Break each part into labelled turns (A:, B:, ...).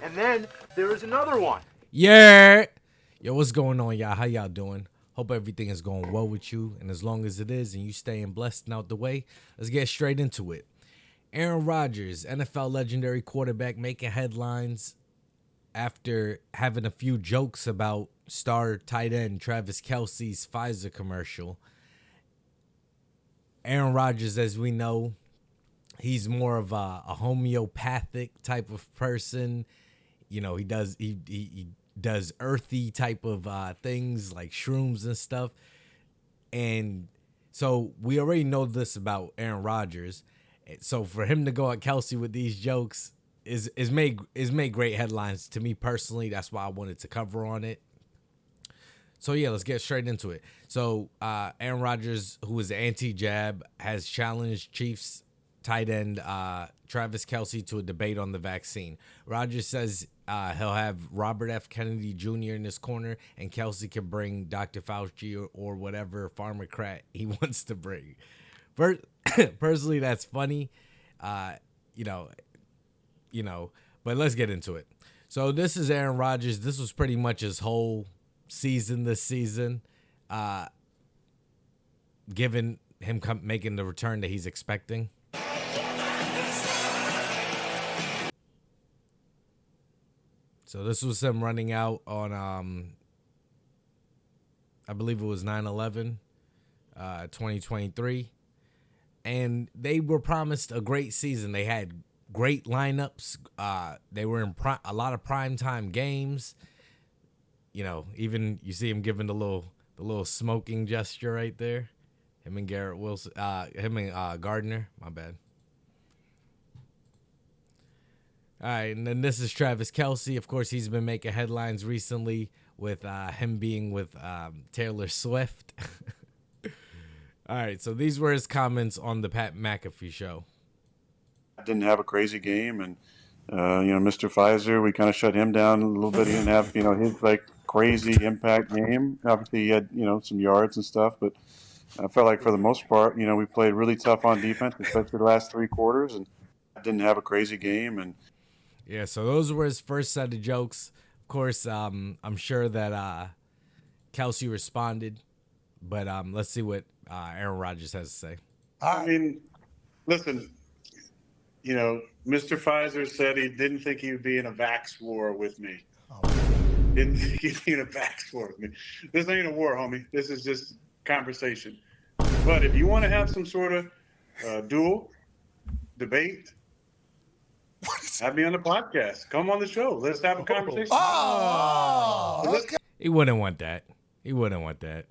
A: And then there is another one.
B: Yeah. Yo, what's going on, y'all? How y'all doing? Hope everything is going well with you. And as long as it is and you staying blessed and out the way, let's get straight into it. Aaron Rodgers, NFL legendary quarterback, making headlines after having a few jokes about star tight end Travis Kelce's Pfizer commercial. Aaron Rodgers, as we know, he's more of a homeopathic type of person. You know, he does earthy type of things like shrooms and stuff. And so we already know this about Aaron Rodgers. So for him to go at Kelce with these jokes is made great headlines to me personally. That's why I wanted to cover on it. So yeah, let's get straight into it. So Aaron Rodgers, who is anti-jab, has challenged Chiefs tight end Travis Kelce to a debate on the vaccine. Rodgers says he'll have Robert F. Kennedy Jr. in his corner, and Kelce can bring Dr. Fauci or whatever pharmacrat he wants to bring. Personally, that's funny, you know. But let's get into it. So this is Aaron Rodgers. This was pretty much his whole season this season, given him making the return that he's expecting. So this was him running out on, I believe it was 9/11, 2023. And they were promised a great season. They had great lineups. They were in a lot of primetime games. You know, even you see him giving the little smoking gesture right there. Him and Garrett Wilson, him and Gardner. My bad. All right, and then this is Travis Kelce. Of course, he's been making headlines recently with him being with Taylor Swift. All right, so these were his comments on the Pat McAfee show.
C: Didn't have a crazy game, and Mr. Pfizer, we kind of shut him down a little bit. He didn't have his like crazy impact game. Obviously, he had some yards and stuff, but I felt like for the most part, we played really tough on defense, especially the last three quarters, and didn't have a crazy game. And
B: yeah, so those were his first set of jokes. Of course, I'm sure that Kelce responded, but let's see what Aaron Rodgers has to say.
C: I mean, listen, Mr. Pfizer said he didn't think he would be in a vax war with me. Didn't think he'd be in a vax war with me. This ain't a war, homie. This is just conversation. But if you want to have some sort of duel, debate, have me on the podcast. Come on the show. Let's have a conversation.
D: Okay.
B: He wouldn't want that. He wouldn't want that.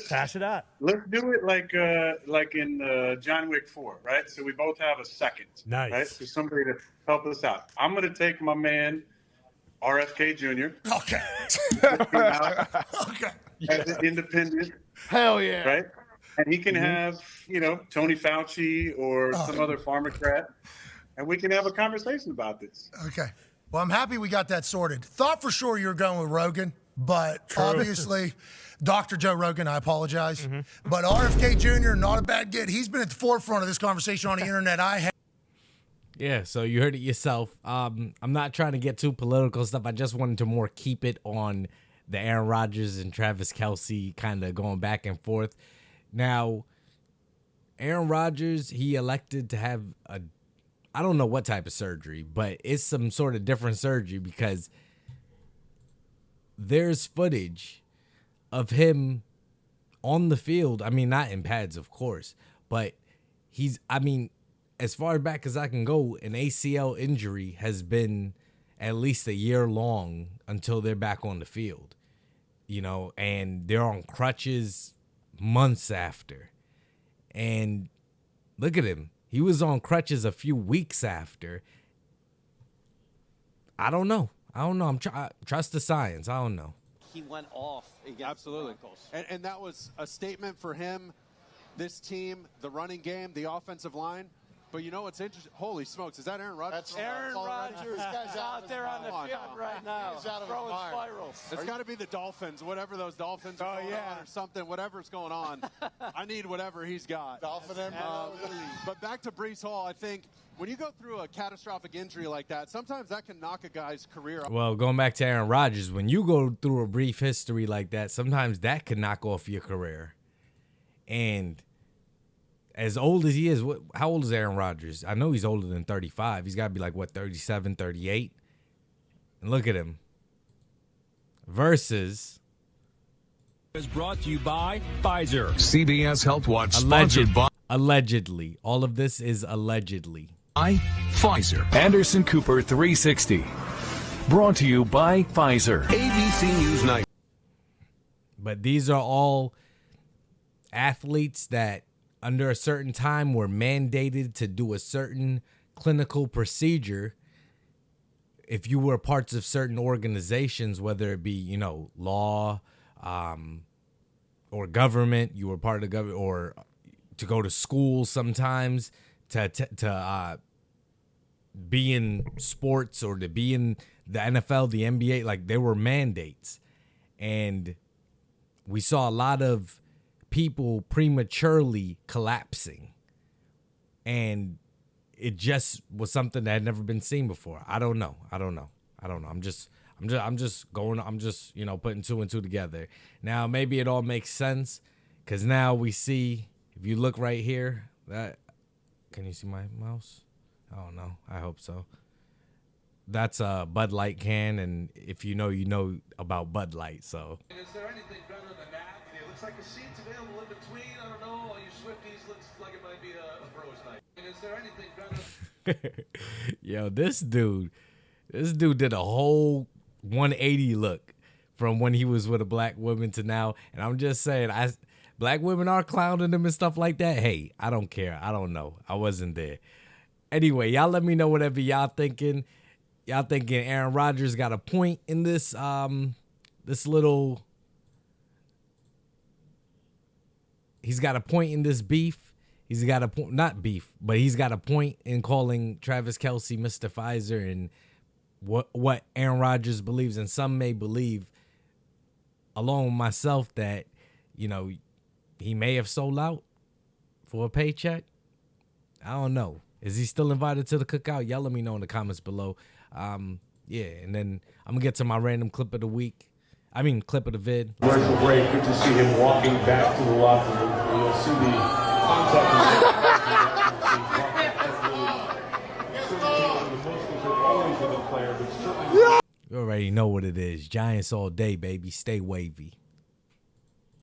D: Pass it out.
C: Let's do it like in John Wick 4, right? So we both have a second.
D: Nice.
C: Right? So somebody to help us out. I'm going to take my man, RFK Jr.
D: Okay. Okay.
C: As an independent.
D: Hell yeah.
C: Right? And he can have, Tony Fauci or some other pharmacrat, and we can have a conversation about this.
E: Okay. Well, I'm happy we got that sorted. Thought for sure you were going with Rogan, but obviously, Dr. Joe Rogan, I apologize. But RFK Jr., not a bad get. He's been at the forefront of this conversation on the internet.
B: Yeah, so you heard it yourself. I'm not trying to get too political stuff. I just wanted to more keep it on the Aaron Rodgers and Travis Kelce kind of going back and forth. Now, Aaron Rodgers, he elected to have I don't know what type of surgery, but it's some sort of different surgery because there's footage of him on the field. I mean, not in pads, of course, but as far back as I can go, an ACL injury has been at least a year long until they're back on the field, and they're on crutches months after. And look at him. He was on crutches a few weeks after. I don't know. Trust the science. I don't know.
F: He went off against
G: Absolutely.
F: the Broncos.
G: And that was a statement for him, this team, the running game, the offensive line.
F: But you know what's interesting? Holy smokes, is that Aaron Rodgers?
G: That's Aaron Rodgers out there on the field right now. He's out of throwing spirals.
F: It's got to be the Dolphins, whatever those Dolphins are going on or something, whatever's going on. I need whatever he's got.
G: Dolphin and
F: but back to Breece Hall, I think when you go through a catastrophic injury like that, sometimes that can knock a guy's career off.
B: Well, going back to Aaron Rodgers, when you go through a brief history like that, sometimes that can knock off your career. And as old as he is, how old is Aaron Rodgers? I know he's older than 35. He's got to be like, 37, 38? And look at him. Versus.
H: Is brought to you by Pfizer. CBS Health Watch
B: Allegedly. All of this is allegedly.
H: By Pfizer. Anderson Cooper 360. Brought to you by Pfizer. ABC News Night.
B: But these are all athletes that under a certain time were mandated to do a certain clinical procedure. If you were parts of certain organizations, whether it be, law or government, you were part of the government, or to go to school sometimes, to be in sports or to be in the NFL, the NBA, like there were mandates. And we saw a lot of people prematurely collapsing, and it just was something that had never been seen before. I don't know. I'm just putting two and two together. Now maybe it all makes sense, because now we see, if you look right here, that, can you see my mouse? I don't know. I hope so. That's a Bud Light can, and if you know about Bud Light. So
I: is there anything better than that? It looks like the seats available in between. I don't know. All you Swifties, looks like it might be a bros night. Is there anything better?
B: Yo, this dude did a whole 180 look from when he was with a black woman to now. And I'm just saying, black women are clowning him and stuff like that. Hey, I don't care. I don't know. I wasn't there. Anyway, y'all let me know whatever y'all thinking. Y'all thinking Aaron Rodgers got a point in this little. He's got a point in this beef. He's got a point, not beef, but he's got a point in calling Travis Kelce Mr. Pfizer, and what Aaron Rodgers believes, and some may believe, along with myself, that he may have sold out for a paycheck. I don't know. Is he still invited to the cookout? Y'all let me know in the comments below. And then I'm gonna get to my random clip of the week. Clip of the vid.
J: Commercial break. Good to see him walking back to the locker room. You'll see the contact.
B: You already know what it is. Giants all day, baby. Stay wavy.